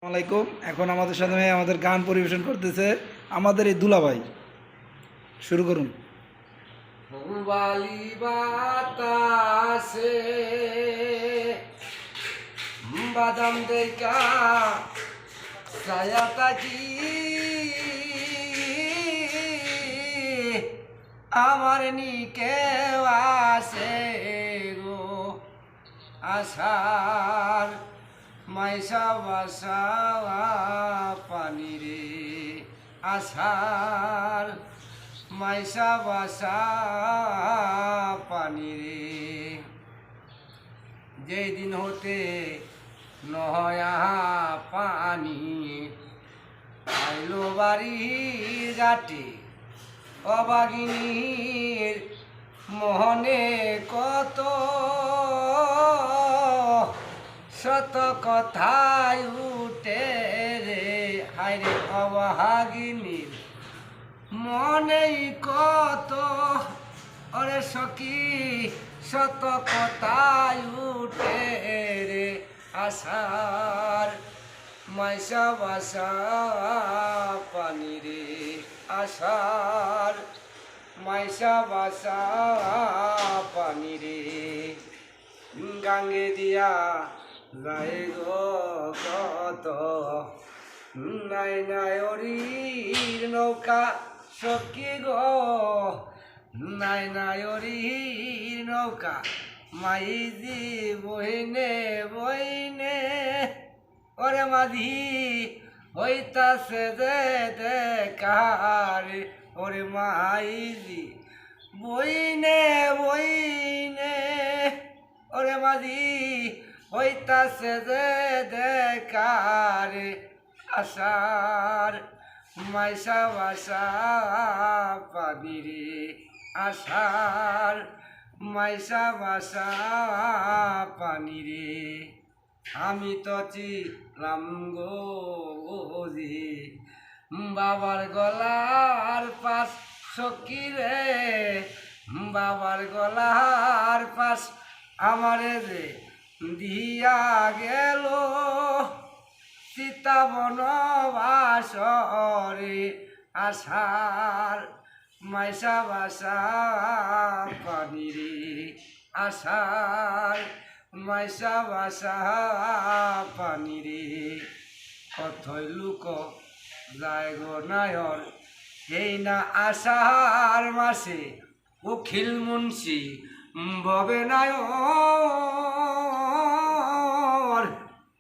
আসসালামাইকুম। এখন আমাদের সাথে আমাদের গান পরিবেশন করতেছে আমাদের এই দুলাভাই। শুরু করুন। বালি বাতাসে বাদাম দেখা ছায়াটা কি আমার নিকে আসে গো আশার মাইসা বাসা পানি রে আশার মাইসা বাসা পানি রে যেই দিন হতে নয়া পানি আইলো বাড়ির ঘাটে অবাগিনীর মোহনে কত শত কথায় উঠে রে হায়রে অবাগিনীর মনেই কত ওরে সখী শত কথায় উঠে রে আশার মাইসা বাসা পানি রে আশার মাইসা বাসা পানি রে গাঙ্গে দিয়া যায় গো কত নাই নাই ওরির নৌকা সখী গো নাই নাই ওরির নৌকা মাইজি বহিনে বইনে ওরে মাঝি হইতাছে যে দেখার ওরে মাইজি বইনে বইনে ওরে মাঝি হইতাছে যে দেখার আশার মাইসা বাসা পানি রে আশার মাইসা বাসা পানি রে আমি তো চিলাম গোজি বাবার গলার পাশ সখী রে বাবার গলার পাশ আমারে যে দিয়া গেল সীতা বনবাসরে আশার মাইসা বাসা পানি রে আশার মাইসা বাসা পানি রে কথই লুক যায় গো নায়র এই না আষাঢ় মাসে উখিল মুন্সি ভবে নায়র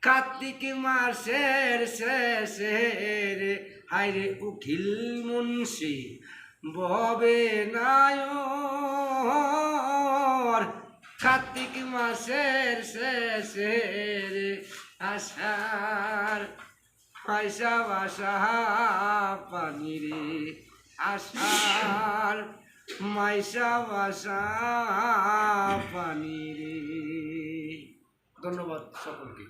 কার্তিক মাসের শেষে রে হায়রে উখিল মুন্সি ভবে নায়র কার্তিক মাসের শেষে রে আষাঢ় মাইসা বাসা পানি রে আষাঢ় মাইসা বাসা পানি রে। ধন্যবাদ সকলকে।